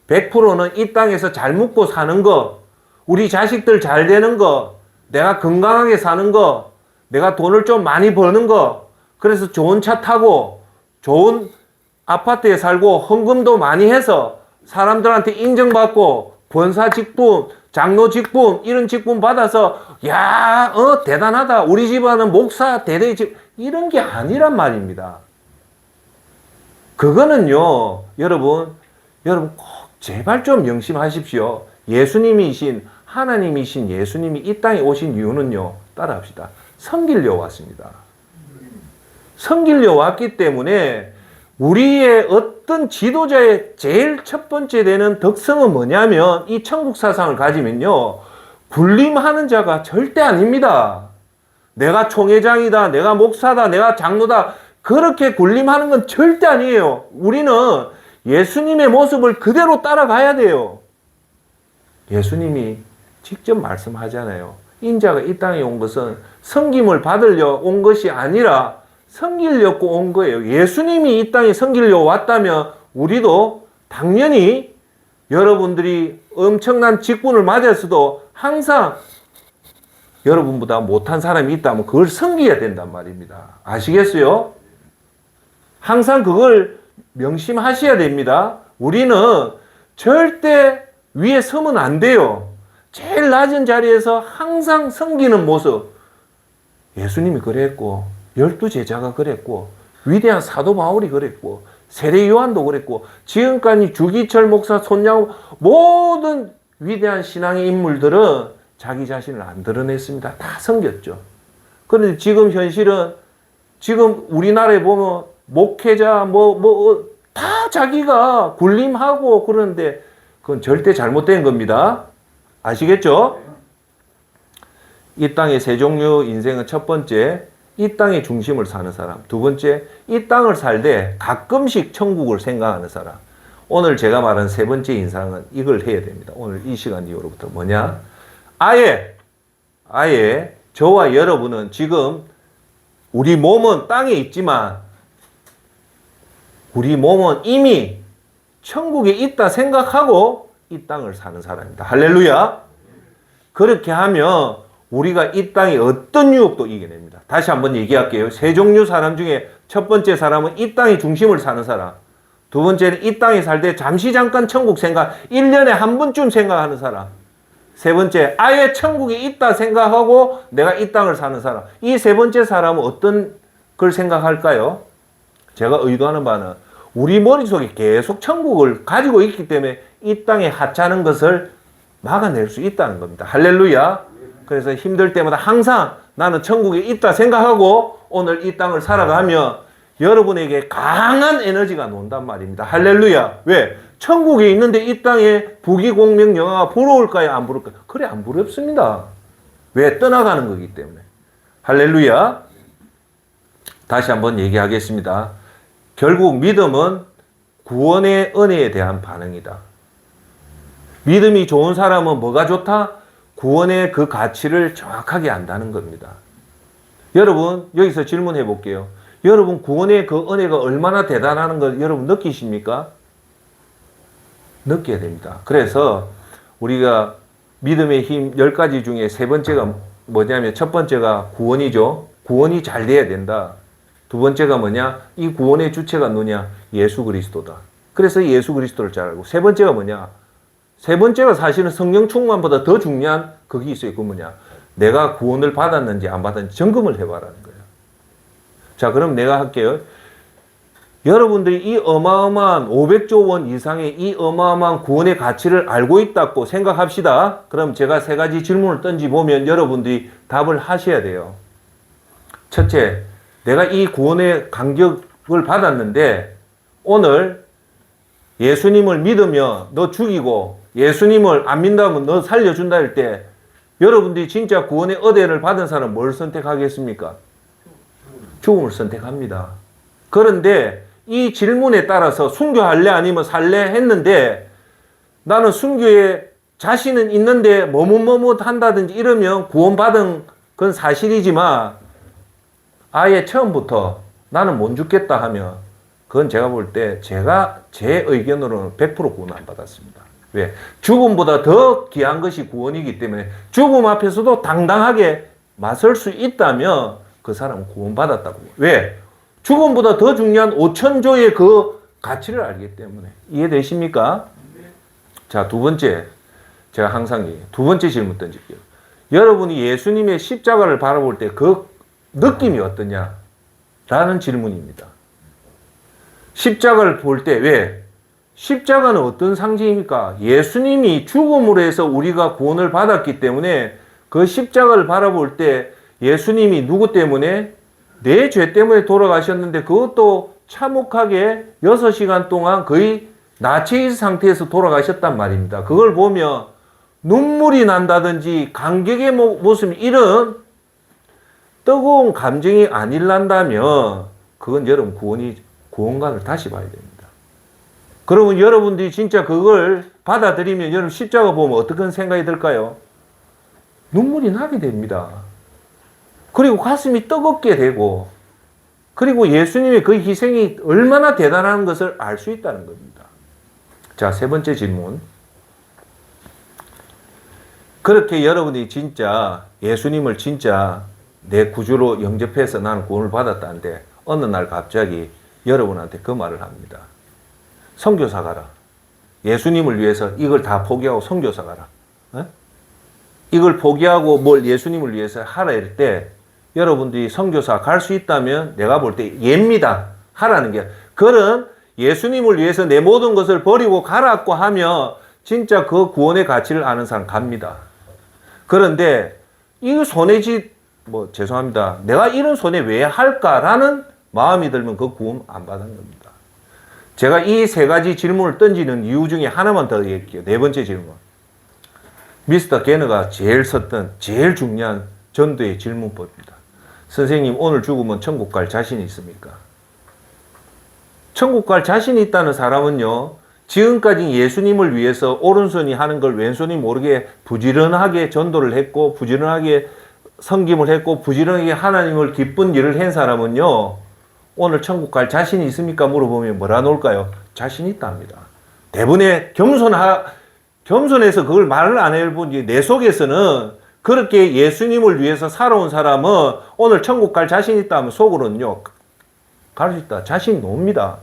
100%는 이 땅에서 잘 먹고 사는 거, 우리 자식들 잘 되는 거, 내가 건강하게 사는 거, 내가 돈을 좀 많이 버는 거, 그래서 좋은 차 타고 좋은 아파트에 살고 헌금도 많이 해서 사람들한테 인정받고 권사 직분, 장로 직분, 이런 직분 받아서 야, 대단하다. 우리 집안은 목사, 대대 집 이런 게 아니란 말입니다. 그거는요, 여러분 꼭 제발 좀 명심하십시오. 예수님이신 하나님이신 예수님이 이 땅에 오신 이유는요, 따라합시다. 섬기려 왔습니다. 섬기려 왔기 때문에 우리의 어떤 지도자의 제일 첫 번째 되는 덕성은 뭐냐면 이 천국 사상을 가지면요, 군림하는 자가 절대 아닙니다. 내가 총회장이다, 내가 목사다, 내가 장로다, 그렇게 군림하는 건 절대 아니에요. 우리는 예수님의 모습을 그대로 따라가야 돼요. 예수님이 직접 말씀하잖아요. 인자가 이 땅에 온 것은 섬김을 받으려 온 것이 아니라 섬기려고 온 거예요. 예수님이 이 땅에 섬기려고 왔다면 우리도 당연히 여러분들이 엄청난 직분을 맞았어도 항상 여러분보다 못한 사람이 있다면 그걸 섬겨야 된단 말입니다. 아시겠어요? 항상 그걸 명심하셔야 됩니다. 우리는 절대 위에 서면 안 돼요. 제일 낮은 자리에서 항상 섬기는 모습. 예수님이 그랬고 12제자가 그랬고 위대한 사도 바울이 그랬고 세례 요한도 그랬고 지금까지 주기철 목사, 손양호 모든 위대한 신앙의 인물들은 자기 자신을 안 드러냈습니다. 다 섬겼죠. 그런데 지금 현실은 지금 우리나라에 보면 목회자 다 자기가 군림하고 그러는데 그건 절대 잘못된 겁니다. 아시겠죠? 이 땅의 세 종류 인생은 첫 번째, 이 땅의 중심을 사는 사람. 두 번째, 이 땅을 살되 가끔씩 천국을 생각하는 사람. 오늘 제가 말한 세 번째 인상은 이걸 해야 됩니다. 오늘 이 시간 이후로부터 뭐냐? 아예 저와 여러분은 지금 우리 몸은 땅에 있지만 우리 몸은 이미 천국에 있다 생각하고 이 땅을 사는 사람입니다. 할렐루야. 그렇게 하면 우리가 이 땅의 어떤 유혹도 이겨냅니다. 다시 한번 얘기할게요. 세 종류 사람 중에 첫 번째 사람은 이 땅의 중심을 사는 사람. 두 번째는 이 땅에 살 때 잠시 잠깐 천국 생각, 1년에 한 번쯤 생각하는 사람. 세 번째, 아예 천국에 있다 생각하고 내가 이 땅을 사는 사람. 이 세 번째 사람은 어떤 걸 생각할까요? 제가 의도하는 바는 우리 머릿속에 계속 천국을 가지고 있기 때문에 이 땅에 하찮은 것을 막아낼 수 있다는 겁니다. 할렐루야. 그래서 힘들 때마다 항상 나는 천국에 있다 생각하고 오늘 이 땅을 살아가면 여러분에게 강한 에너지가 논단 말입니다. 할렐루야. 왜? 천국에 있는데 이 땅에 부귀공명영화가 부러울까요? 안 부러울까요? 그래, 안 부럽습니다. 왜? 떠나가는 거기 때문에. 할렐루야. 다시 한번 얘기하겠습니다. 결국 믿음은 구원의 은혜에 대한 반응이다. 믿음이 좋은 사람은 뭐가 좋다? 구원의 그 가치를 정확하게 안다는 겁니다. 여러분 여기서 질문해 볼게요. 여러분 구원의 그 은혜가 얼마나 대단한 걸 여러분 느끼십니까? 느껴야 됩니다. 그래서 우리가 믿음의 힘 10가지 중에 세 번째가 뭐냐면 첫 번째가 구원이죠. 구원이 잘 돼야 된다. 두 번째가 뭐냐? 이 구원의 주체가 누구냐? 예수 그리스도다. 그래서 예수 그리스도를 잘 알고 세 번째가 뭐냐? 세 번째가 사실은 성령 충만보다 더 중요한 그게 있어요. 그 뭐냐? 내가 구원을 받았는지 안 받았는지 점검을 해봐라는 거예요. 자, 그럼 내가 할게요. 여러분들이 이 어마어마한 500조 원 이상의 이 어마어마한 구원의 가치를 알고 있다고 생각합시다. 그럼 제가 세 가지 질문을 던지보면 여러분들이 답을 하셔야 돼요. 첫째, 내가 이 구원의 간격을 받았는데 오늘 예수님을 믿으며 너 죽이고 예수님을 안 믿는다면 너 살려준다 할 때 여러분들이 진짜 구원의 은혜를 받은 사람은 뭘 선택하겠습니까? 죽음을 선택합니다. 그런데 이 질문에 따라서 순교할래 아니면 살래 했는데 나는 순교에 자신은 있는데 머뭇머뭇 한다든지 이러면 구원받은 건 사실이지만 아예 처음부터 나는 못 죽겠다 하면 그건 제가 볼 때 제 의견으로는 100% 구원 안 받았습니다. 왜? 죽음보다 더 귀한 것이 구원이기 때문에 죽음 앞에서도 당당하게 맞설 수 있다면 그 사람은 구원받았다고. 왜? 죽음보다 더 중요한 5천조의 그 가치를 알기 때문에. 이해되십니까? 자, 두 번째. 제가 항상 두 번째 질문 던질게요. 여러분이 예수님의 십자가를 바라볼 때 그 느낌이 어떠냐? 라는 질문입니다. 십자가를 볼 때 왜? 십자가는 어떤 상징입니까? 예수님이 죽음으로 해서 우리가 구원을 받았기 때문에 그 십자가를 바라볼 때 예수님이 누구 때문에? 내 죄 때문에 돌아가셨는데 그것도 참혹하게 6시간 동안 거의 나체인 상태에서 돌아가셨단 말입니다. 그걸 보면 눈물이 난다든지 감격의 모습 이런 뜨거운 감정이 안 일난다면 그건 여러분 구원관을 다시 봐야 됩니다. 그러면 여러분들이 진짜 그걸 받아들이면 여러분 십자가 보면 어떤 생각이 들까요? 눈물이 나게 됩니다. 그리고 가슴이 뜨겁게 되고 그리고 예수님의 그 희생이 얼마나 대단한 것을 알 수 있다는 겁니다. 자, 세 번째 질문. 그렇게 여러분이 진짜 예수님을 진짜 내 구주로 영접해서 나는 구원을 받았다는데 어느 날 갑자기 여러분한테 그 말을 합니다. 선교사 가라. 예수님을 위해서 이걸 다 포기하고 선교사 가라. 이걸 포기하고 뭘 예수님을 위해서 하라 할 때 여러분들이 선교사 갈 수 있다면 내가 볼 때 예입니다. 하라는 게. 그런 예수님을 위해서 내 모든 것을 버리고 가라고 하면 진짜 그 구원의 가치를 아는 사람 갑니다. 그런데 이거 죄송합니다. 내가 이런 손해 왜 할까라는 마음이 들면 그 구원 안 받은 겁니다. 제가 이 세 가지 질문을 던지는 이유 중에 하나만 더 얘기할게요. 네 번째 질문. 미스터 게너가 제일 썼던 제일 중요한 전도의 질문법입니다. 선생님, 오늘 죽으면 천국 갈 자신이 있습니까? 천국 갈 자신이 있다는 사람은요, 지금까지 예수님을 위해서 오른손이 하는 걸 왼손이 모르게 부지런하게 전도를 했고, 부지런하게 섬김을 했고, 부지런하게 하나님을 기쁜 일을 한 사람은요, 오늘 천국 갈 자신이 있습니까? 물어보면 뭐라 놓을까요? 자신 있다 합니다. 대부분의 겸손해서 그걸 말을 안 해보니 내 속에서는 그렇게 예수님을 위해서 살아온 사람은 오늘 천국 갈 자신 있다 하면 속으로는요, 갈 수 있다. 자신이 놉니다.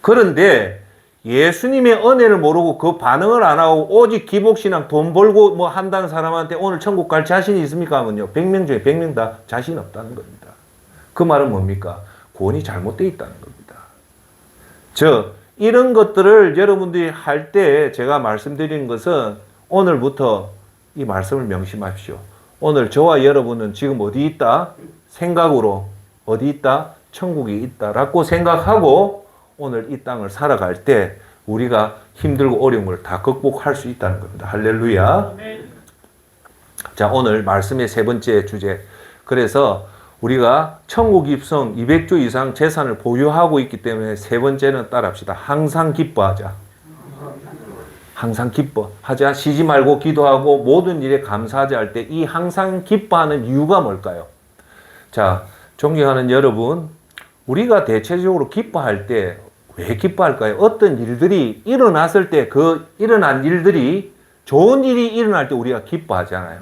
그런데 예수님의 은혜를 모르고 그 반응을 안 하고 오직 기복신앙 돈 벌고 뭐 한다는 사람한테 오늘 천국 갈 자신이 있습니까? 하면요, 100명 중에 100명 다 자신 없다는 겁니다. 그 말은 뭡니까? 구원이 잘못되어 있다는 겁니다. 이런 것들을 여러분들이 할 때 제가 말씀드리는 것은 오늘부터 이 말씀을 명심하십시오. 오늘 저와 여러분은 지금 어디 있다? 생각으로 어디 있다? 천국이 있다라고 생각하고 오늘 이 땅을 살아갈 때 우리가 힘들고 어려운 걸 다 극복할 수 있다는 겁니다. 할렐루야. 자, 오늘 말씀의 세 번째 주제. 그래서 우리가 천국 입성 200조 이상 재산을 보유하고 있기 때문에 세 번째는 따라합시다. 항상 기뻐하자. 항상 기뻐하자. 쉬지 말고 기도하고 모든 일에 감사하자 할 때 이 항상 기뻐하는 이유가 뭘까요? 자, 존경하는 여러분, 우리가 대체적으로 기뻐할 때 왜 기뻐할까요? 어떤 일들이 일어났을 때 그 일어난 일들이 좋은 일이 일어날 때 우리가 기뻐하잖아요.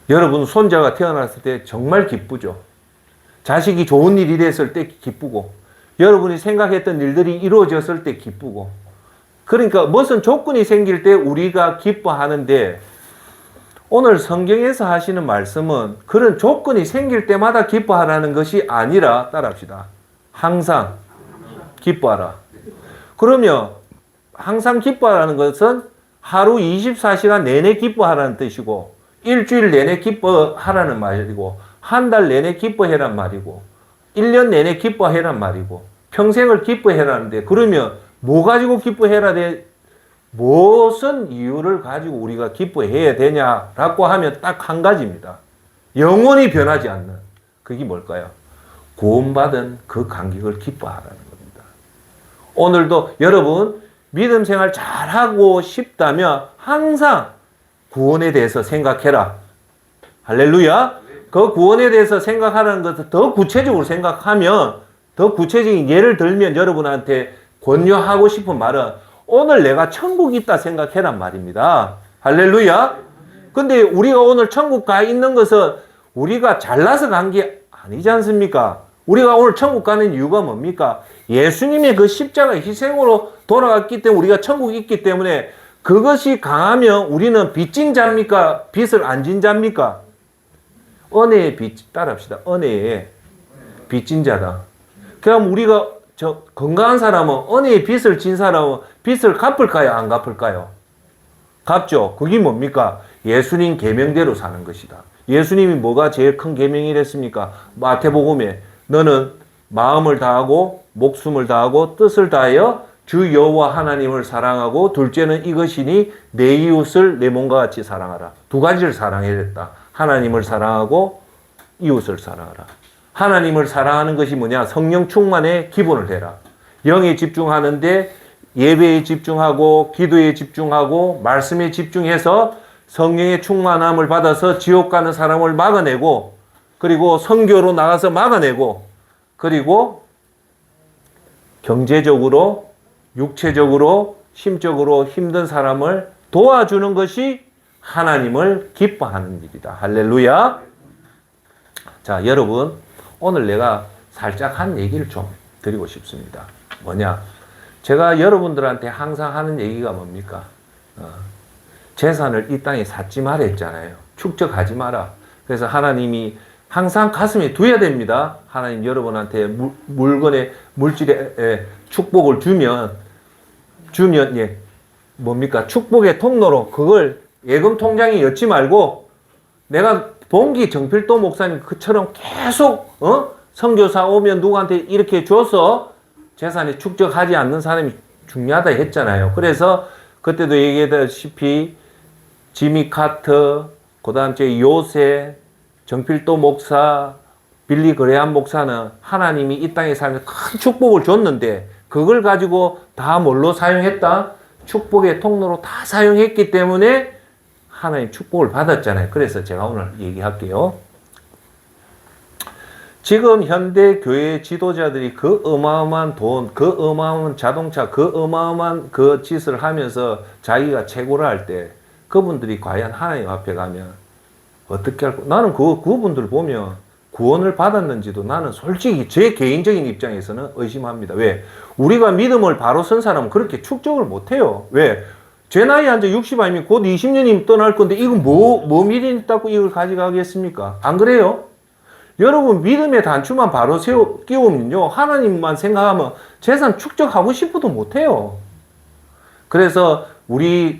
여러분 손자가 태어났을 때 정말 기쁘죠. 자식이 좋은 일이 됐을 때 기쁘고, 여러분이 생각했던 일들이 이루어졌을 때 기쁘고, 그러니까 무슨 조건이 생길 때 우리가 기뻐하는데, 오늘 성경에서 하시는 말씀은 그런 조건이 생길 때마다 기뻐하라는 것이 아니라, 따라합시다. 항상 기뻐하라. 그러면 항상 기뻐하라는 것은 하루 24시간 내내 기뻐하라는 뜻이고, 일주일 내내 기뻐하라는 말이고, 한 달 내내 기뻐해란 말이고, 1년 내내 기뻐해란 말이고, 평생을 기뻐해라는데, 그러면 뭐 가지고 기뻐해라 돼? 무슨 이유를 가지고 우리가 기뻐해야 되냐라고 하면 딱 한 가지입니다. 영원히 변하지 않는. 그게 뭘까요? 구원받은 그 감격을 기뻐하라는 겁니다. 오늘도 여러분 믿음 생활 잘하고 싶다면 항상 구원에 대해서 생각해라. 할렐루야. 그 구원에 대해서 생각하라는 것을 더 구체적으로 생각하면, 더 구체적인 예를 들면 여러분한테 권유하고 싶은 말은 오늘 내가 천국 있다 생각해란 말입니다. 할렐루야. 근데 우리가 오늘 천국 가 있는 것은 우리가 잘나서 간 게 아니지 않습니까? 우리가 오늘 천국 가는 이유가 뭡니까? 예수님의 그 십자가 희생으로 돌아갔기 때문에 우리가 천국에 있기 때문에, 그것이 강하면 우리는 빚진 자입니까? 빚을 안 진 자입니까? 은혜의 빚, 따라합시다. 은혜의 빚진 자다. 그럼 우리가 건강한 사람은, 은혜의 빚을 진 사람은 빚을 갚을까요? 안 갚을까요? 갚죠. 그게 뭡니까? 예수님 계명대로 사는 것이다. 예수님이 뭐가 제일 큰 계명이랬습니까? 마태복음에 너는 마음을 다하고 목숨을 다하고 뜻을 다하여 주 여호와 하나님을 사랑하고, 둘째는 이것이니 내 이웃을 내 몸과 같이 사랑하라. 두 가지를 사랑해야 됐다. 하나님을 사랑하고 이웃을 사랑하라. 하나님을 사랑하는 것이 뭐냐? 성령 충만에 기본을 해라. 영에 집중하는데 예배에 집중하고, 기도에 집중하고, 말씀에 집중해서 성령의 충만함을 받아서 지옥 가는 사람을 막아내고, 그리고 선교로 나가서 막아내고, 그리고 경제적으로, 육체적으로, 심적으로 힘든 사람을 도와주는 것이 하나님을 기뻐하는 일이다. 할렐루야. 자, 여러분, 오늘 내가 살짝 한 얘기를 좀 드리고 싶습니다. 뭐냐? 제가 여러분들한테 항상 하는 얘기가 뭡니까? 재산을 이 땅에 쌓지 마라 했잖아요. 축적하지 마라. 그래서 하나님이 항상 가슴에 두어야 됩니다. 하나님 여러분한테 물건에, 물질에 축복을 주면 예, 뭡니까? 축복의 통로로 그걸 예금 통장에 넣지 말고, 내가 봉기 정필도 목사님 그처럼 계속 선교사 오면 누구한테 이렇게 줘서 재산이 축적하지 않는 사람이 중요하다 했잖아요. 그래서 그때도 얘기했다시피 지미 카터, 그 다음 요새, 정필도 목사, 빌리 그레함 목사는 하나님이 이 땅에 살면서 큰 축복을 줬는데, 그걸 가지고 다 뭘로 사용했다? 축복의 통로로 다 사용했기 때문에 하나님 축복을 받았잖아요. 그래서 제가 오늘 얘기할게요. 지금 현대 교회 지도자들이 그 어마어마한 돈, 그 어마어마한 자동차, 그 어마어마한 그 짓을 하면서 자기가 최고를 할 때, 그분들이 과연 하나님 앞에 가면 어떻게 할까? 나는 그분들 보면 구원을 받았는지도 나는 솔직히 제 개인적인 입장에서는 의심합니다. 왜? 우리가 믿음을 바로 선 사람은 그렇게 축적을 못해요. 왜? 제 나이 한제 60 아니면 곧 20년이면 떠날 건데, 이건 뭐 미련이 있다고 이걸 가져가겠습니까? 안 그래요? 여러분, 믿음의 단추만 바로 끼우면요, 하나님만 생각하면 재산 축적하고 싶어도 못해요. 그래서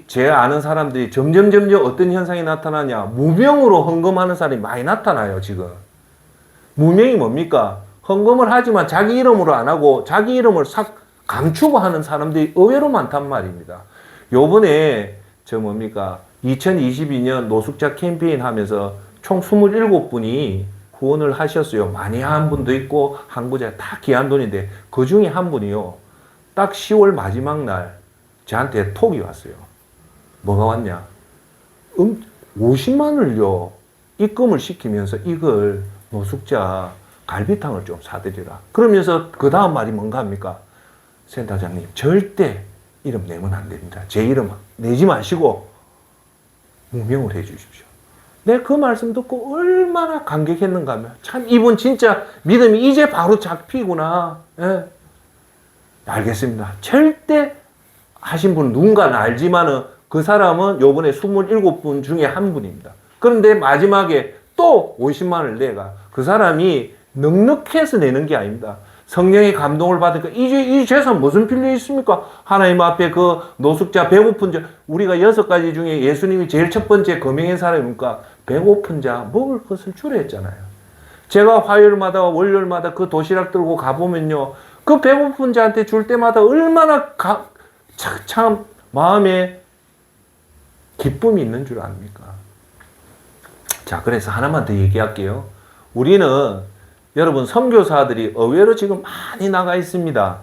제 아는 사람들이 점점 어떤 현상이 나타나냐? 무명으로 헌금하는 사람이 많이 나타나요, 지금. 무명이 뭡니까? 헌금을 하지만 자기 이름으로 안 하고 자기 이름을 싹 감추고 하는 사람들이 의외로 많단 말입니다. 요번에 2022년 노숙자 캠페인 하면서 총 27분이 후원을 하셨어요. 많이 한 분도 있고 한 분이 다 귀한 돈인데, 그 중에 한 분이요, 딱 10월 마지막 날 저한테 톡이 왔어요. 뭐가 왔냐? 50만 원을요 입금을 시키면서 이걸 노숙자 갈비탕을 좀 사드리라. 그러면서 그 다음 말이 뭔가 합니까? 센터장님, 절대 이름 내면 안 됩니다. 제 이름 내지 마시고 무명을 해 주십시오. 내가 그 말씀 듣고 얼마나 감격했는가 하면, 참 이분 진짜 믿음이 이제 바로 잡히구나. 예. 알겠습니다. 절대 하신 분은 누군가는 알지만은 그 사람은 요번에 27분 중에 한 분입니다. 그런데 마지막에 또 50만 원을 내가, 그 사람이 넉넉해서 내는 게 아닙니다. 성령의 감동을 받으니까 이 재산 무슨 필요 있습니까? 하나님 앞에 그 노숙자, 배고픈 자, 우리가 6가지 중에 예수님이 제일 첫 번째 거명한 사람이니까 배고픈 자 먹을 것을 주라 했잖아요. 제가 화요일마다 월요일마다 그 도시락 들고 가보면요, 그 배고픈 자한테 줄 때마다 얼마나 참 마음에 기쁨이 있는 줄 압니까? 자, 그래서 하나만 더 얘기할게요. 우리는 여러분 선교사들이 의외로 지금 많이 나가 있습니다.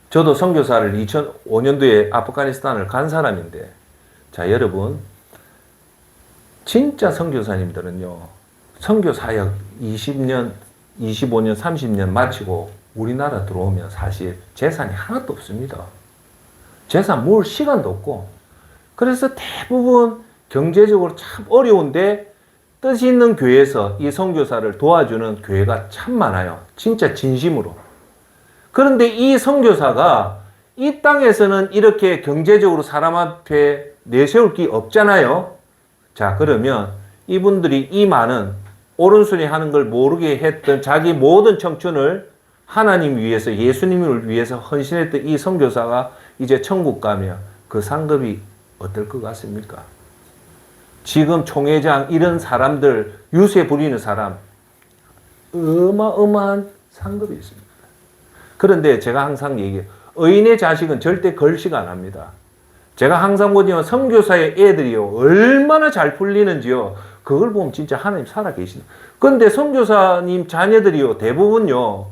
저도 선교사를 2005년도에 아프가니스탄을 간 사람인데, 자, 여러분 진짜 선교사님들은요, 선교 사역 20년, 25년, 30년 마치고 우리나라 들어오면 사실 재산이 하나도 없습니다. 재산 모을 시간도 없고, 그래서 대부분 경제적으로 참 어려운데 뜻 있는 교회에서 이 선교사를 도와주는 교회가 참 많아요. 진짜 진심으로. 그런데 이 선교사가 이 땅에서는 이렇게 경제적으로 사람 앞에 내세울 게 없잖아요. 자, 그러면 이분들이 이 많은 오른손이 하는 걸 모르게 했던 자기 모든 청춘을 하나님 위해서, 예수님을 위해서 헌신했던 이 선교사가 이제 천국 가면 그 상급이 어떨 것 같습니까? 지금 총회장 이런 사람들, 유세 부리는 사람 어마어마한 상급이 있습니다. 그런데 제가 항상 얘기해요. 의인의 자식은 절대 걸식 안 합니다. 제가 항상 보지만 선교사의 애들이요, 얼마나 잘 풀리는지요, 그걸 보면 진짜 하나님 살아계시다. 그런데 선교사님 자녀들이요, 대부분요,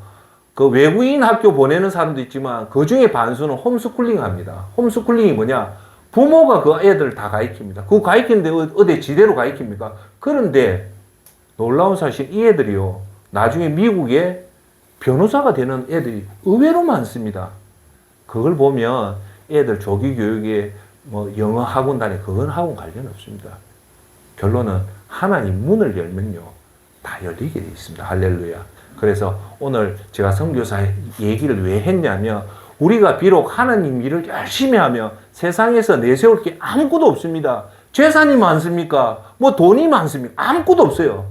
그 외국인 학교 보내는 사람도 있지만 그 중에 반수는 홈스쿨링 합니다. 홈스쿨링이 뭐냐? 부모가 그 애들 다 가르칩니다. 그거 가르치는데 어디 지대로 가르칩니까? 그런데 놀라운 사실, 이 애들이요, 나중에 미국에 변호사가 되는 애들이 의외로 많습니다. 그걸 보면 애들 조기 교육에 뭐 영어 학원 다니, 그건 학원 관련 없습니다. 결론은 하나님 문을 열면요, 다 열리게 되어 있습니다. 할렐루야. 그래서 오늘 제가 선교사 얘기를 왜 했냐면, 우리가 비록 하나님 일을 열심히 하며 세상에서 내세울 게 아무것도 없습니다. 재산이 많습니까? 뭐 돈이 많습니까? 아무것도 없어요.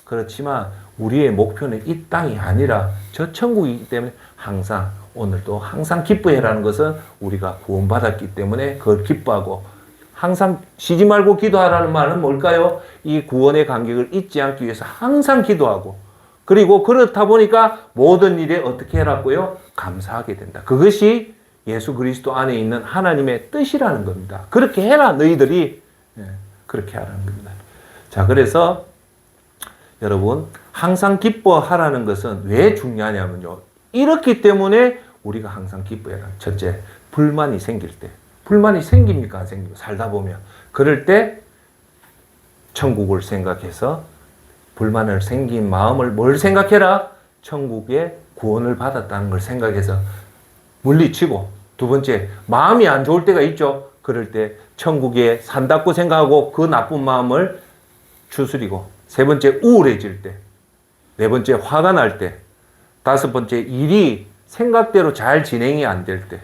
그렇지만 우리의 목표는 이 땅이 아니라 저 천국이기 때문에 항상, 오늘도 항상 기뻐해라는 것은 우리가 구원받았기 때문에 그걸 기뻐하고, 항상 쉬지 말고 기도하라는 말은 뭘까요? 이 구원의 간격을 잊지 않기 위해서 항상 기도하고, 그리고 그렇다 보니까 모든 일에 어떻게 해라고요? 감사하게 된다. 그것이 예수 그리스도 안에 있는 하나님의 뜻이라는 겁니다. 그렇게 해라, 너희들이. 그렇게 하라는 겁니다. 자, 그래서 여러분, 항상 기뻐하라는 것은 왜 중요하냐면요, 이렇기 때문에 우리가 항상 기뻐해라. 첫째, 불만이 생길 때. 불만이 생깁니까? 안 생깁니까? 살다 보면. 그럴 때 천국을 생각해서, 불만을 생긴 마음을 뭘 생각해라? 천국의 구원을 받았다는 걸 생각해서 물리치고, 두 번째, 마음이 안 좋을 때가 있죠. 그럴 때 천국에 산다고 생각하고 그 나쁜 마음을 추스리고, 세 번째, 우울해질 때, 네 번째, 화가 날 때, 다섯 번째, 일이 생각대로 잘 진행이 안 될 때,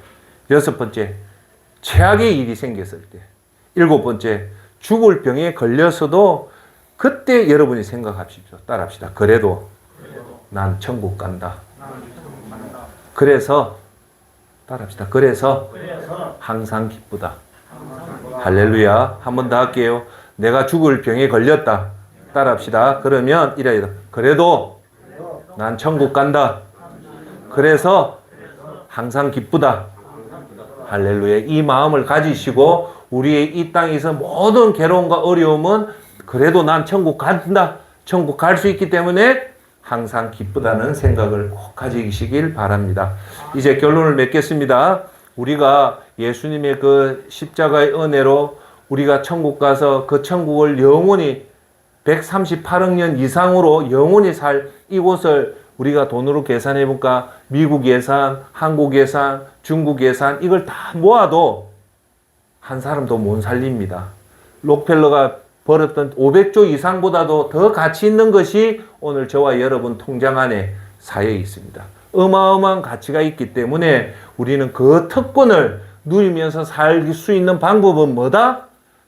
여섯 번째, 최악의 일이 생겼을 때, 일곱 번째, 죽을 병에 걸려서도 그때 여러분이 생각합시다. 따라합시다. 그래도 난 천국 간다. 그래서 따라합시다. 그래서 항상 기쁘다. 할렐루야. 한 번 더 할게요. 내가 죽을 병에 걸렸다. 따라합시다. 그러면 이래야 돼. 그래도 난 천국 간다. 그래서 항상 기쁘다. 할렐루야. 이 마음을 가지시고 우리의 이 땅에서 모든 괴로움과 어려움은 그래도 난 천국 간다. 천국 갈 수 있기 때문에 항상 기쁘다는 생각을 꼭 가지시길 바랍니다. 이제 결론을 맺겠습니다. 우리가 예수님의 그 십자가의 은혜로 우리가 천국 가서 그 천국을 영원히 138억 년 이상으로 영원히 살 이곳을 우리가 돈으로 계산해 볼까? 미국 예산, 한국 예산, 중국 예산 이걸 다 모아도 한 사람도 못 살립니다. 록펠러가 벌었던 500조 이상보다도 더 가치 있는 것이 오늘 저와 여러분 통장 안에 쌓여 있습니다. 어마어마한 가치가 있기 때문에 우리는 그 특권을 누리면서 살 수 있는 방법은 뭐다?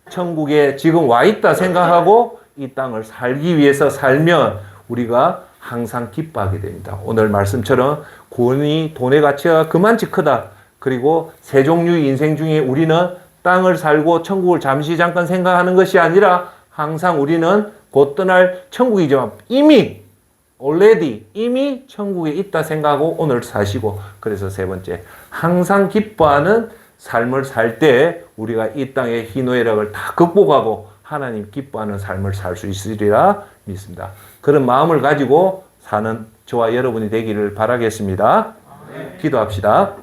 천국에 지금 와 있다 생각하고 이 땅을 살기 위해서 살면 우리가 항상 기뻐하게 됩니다. 오늘 말씀처럼 구원이 돈의 가치가 그만치 크다. 그리고 세 종류의 인생 중에 우리는 땅을 살고 천국을 잠시 잠깐 생각하는 것이 아니라 항상 우리는 곧 떠날 천국이지만 이미 천국에 있다 생각하고 오늘 사시고, 그래서 세 번째, 항상 기뻐하는 삶을 살 때 우리가 이 땅의 희노애락을 다 극복하고 하나님 기뻐하는 삶을 살 수 있으리라 믿습니다. 그런 마음을 가지고 사는 저와 여러분이 되기를 바라겠습니다. 기도합시다.